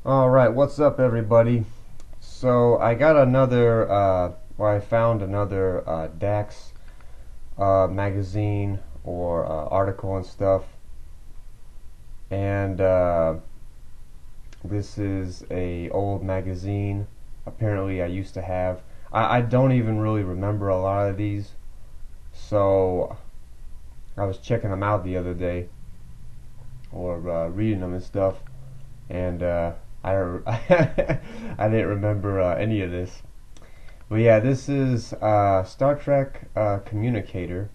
Alright, what's up everybody? So I got another, or I found another DAX magazine or article and stuff. And this is a old magazine apparently I used to have. I don't even really remember a lot of these. So I was checking them out the other day or reading them and stuff. And I didn't remember any of this. But yeah, this is Star Trek Communicator,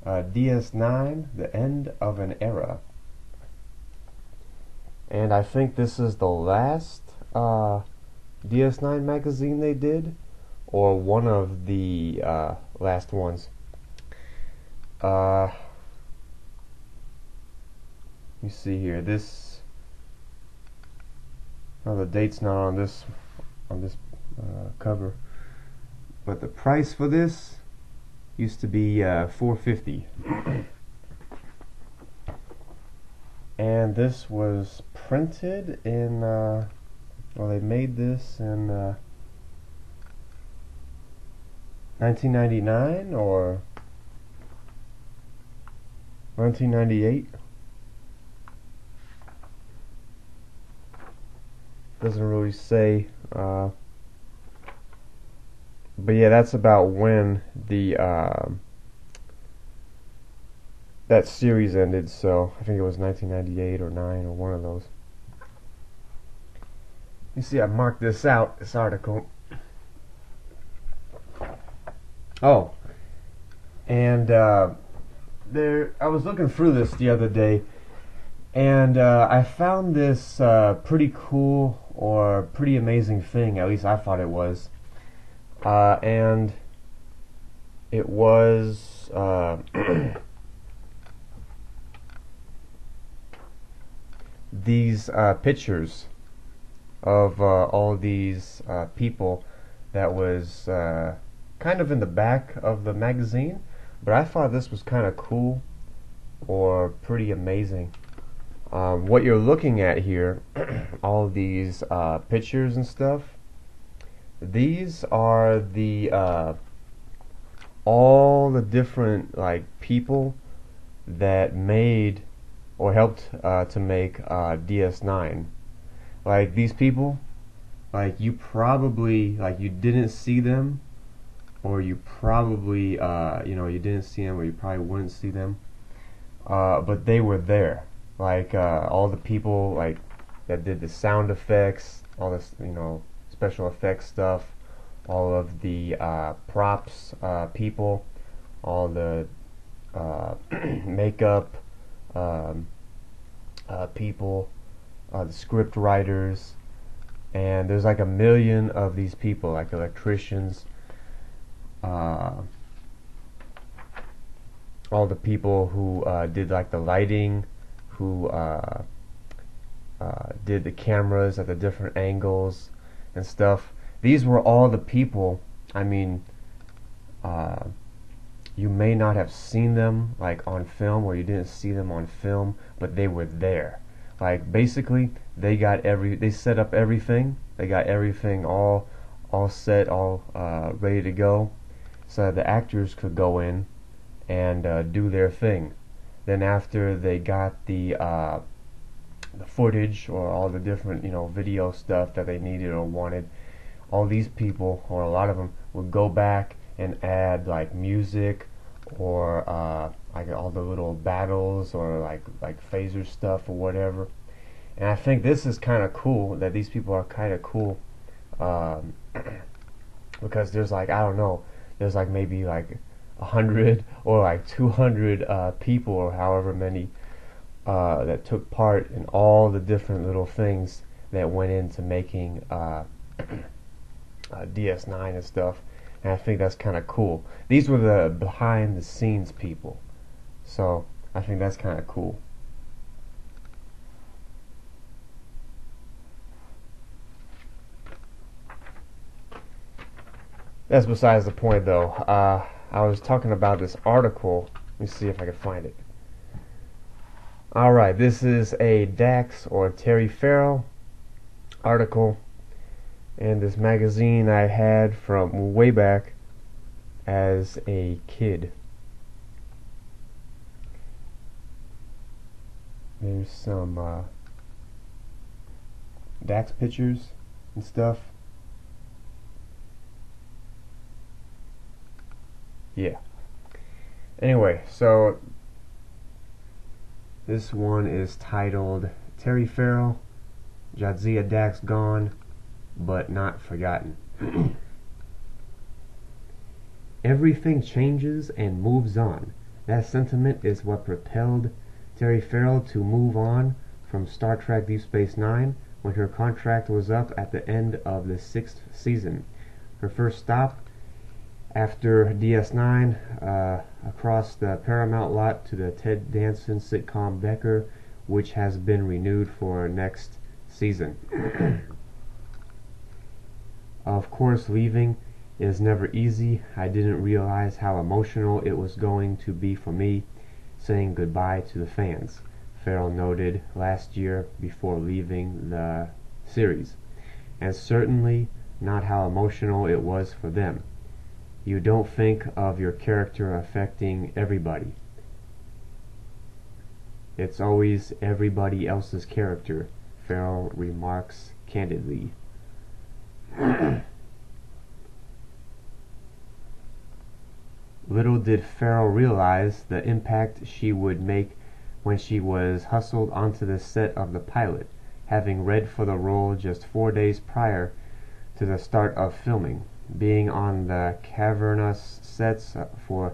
DS9, The End of an Era. And I think this is the last DS9 magazine they did, or one of the last ones. Let me see here. The date's not on this cover, but the price for this used to be $4.50, and this was printed in well, they made this in 1999 or 1998. Doesn't really say, but yeah, that's about when the that series ended. So I think it was 1998 or 9 or one of those. You see, I marked this out, this article. Oh, and there, I was looking through this the other day, and I found this pretty cool or pretty amazing thing. At least I thought it was. And it was these pictures of all these people that was kind of in the back of the magazine. But I thought this was kind of cool or pretty amazing. What you're looking at here, all these pictures and stuff, these are the all the different like people that made or helped to make DS9. Like these people, like you probably you didn't see them, or you probably you didn't see them, or you probably wouldn't see them, but they were there. Like all the people like that did the sound effects, all this special effects stuff, all of the props people, all the makeup people, the script writers, and there's like a million of these people, like electricians, all the people who did like the lighting, who did the cameras at the different angles and stuff. These were all the people. I mean, you may not have seen them like on film, or you didn't see them on film, but they were there. Like basically, they set up everything. They got everything all set, all ready to go, so the actors could go in and do their thing. Then after they got the footage or all the different video stuff that they needed or wanted, all these people, or a lot of them, would go back and add like music or like all the little battles or like phaser stuff or whatever. And I think this is kind of cool, that these people are kind of cool, because there's like, I don't know, there's like maybe like 100 or like 200 people or however many that took part in all the different little things that went into making DS9 and stuff. And I think that's kind of cool. These were the behind the scenes people, so I think that's kind of cool. That's besides the point though. I was talking about this article. Let me see if I can find it. Alright, this is a Dax or Terry Farrell article and this magazine I had from way back as a kid. There's some Dax pictures and stuff. Yeah. Anyway, so this one is titled Terry Farrell, Jadzia Dax Gone, but Not Forgotten. Everything changes and moves on. That sentiment is what propelled Terry Farrell to move on from Star Trek Deep Space Nine when her contract was up at the end of the 6th season. Her first stop after DS9 across the Paramount lot to the Ted Danson sitcom Becker, which has been renewed for next season. Of course, leaving is never easy. I didn't realize how emotional it was going to be for me saying goodbye to the fans, Farrell noted last year before leaving the series, and certainly not how emotional it was for them. You don't think of your character affecting everybody. It's always everybody else's character, Farrell remarks candidly. Little did Farrell realize the impact she would make when she was hustled onto the set of the pilot, having read for the role just 4 days prior to the start of filming. Being on the cavernous sets for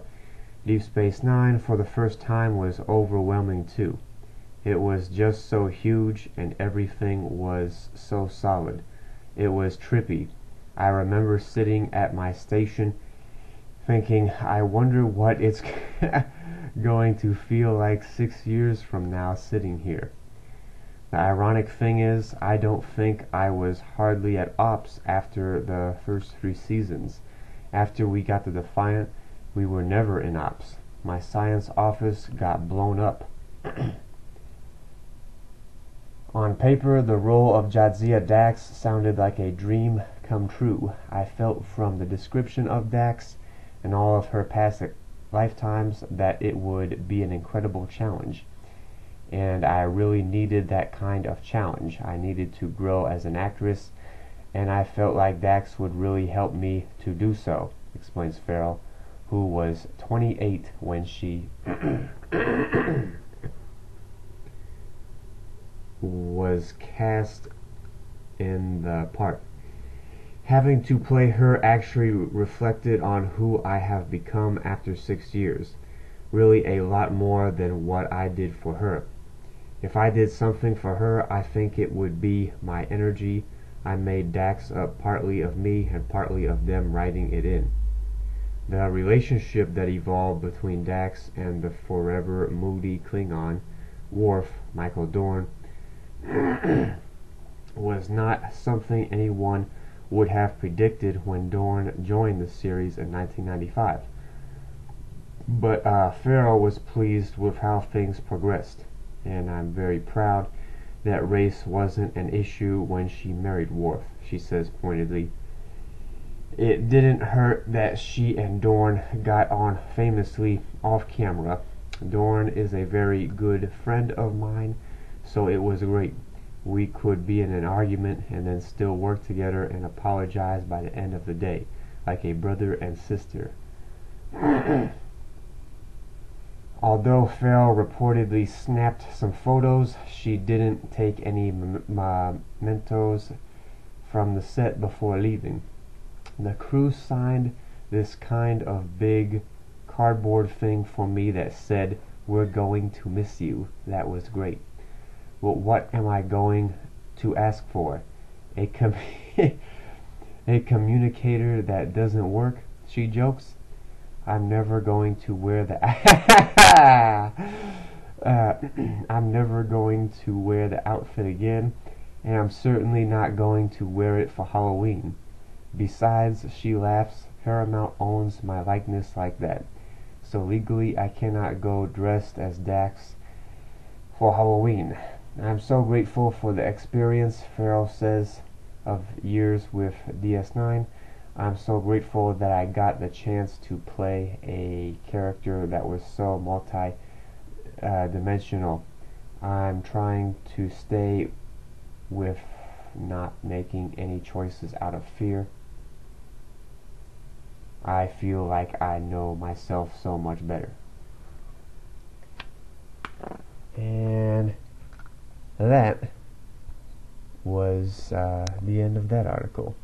Deep Space Nine for the first time was overwhelming too. It was just so huge and everything was so solid. It was trippy. I remember sitting at my station thinking, I wonder what it's going to feel like 6 years from now sitting here. The ironic thing is, I don't think I was hardly at ops after the first 3 seasons. After we got to Defiant, we were never in ops. My science office got blown up. On paper, the role of Jadzia Dax sounded like a dream come true. I felt from the description of Dax and all of her past lifetimes that it would be an incredible challenge. And I really needed that kind of challenge. I needed to grow as an actress, and I felt like Dax would really help me to do so, explains Farrell, who was 28 when she was cast in the part. Having to play her actually reflected on who I have become after 6 years. Really a lot more than what I did for her. If I did something for her, I think it would be my energy. I made Dax up partly of me and partly of them writing it in. The relationship that evolved between Dax and the forever moody Klingon, Worf, Michael Dorn, was not something anyone would have predicted when Dorn joined the series in 1995. But Farrell was pleased with how things progressed, and I'm very proud that race wasn't an issue when she married Worf, she says pointedly. It didn't hurt that she and Dorn got on famously off camera. Dorn is a very good friend of mine, so it was great. We could be in an argument and then still work together and apologize by the end of the day, like a brother and sister. Although Farrell reportedly snapped some photos, she didn't take any mementos from the set before leaving. The crew signed this kind of big cardboard thing for me that said, "We're going to miss you." That was great. But what am I going to ask for? A communicator that doesn't work? She jokes. I'm never going to wear the I'm never going to wear the outfit again, and I'm certainly not going to wear it for Halloween. Besides, she laughs, Paramount owns my likeness like that, so legally I cannot go dressed as Dax for Halloween. I'm so grateful for the experience, Farrell says. of years with DS9. I'm so grateful that I got the chance to play a character that was so multi-dimensional. I'm trying to stay with not making any choices out of fear. I feel like I know myself so much better. And that was the end of that article.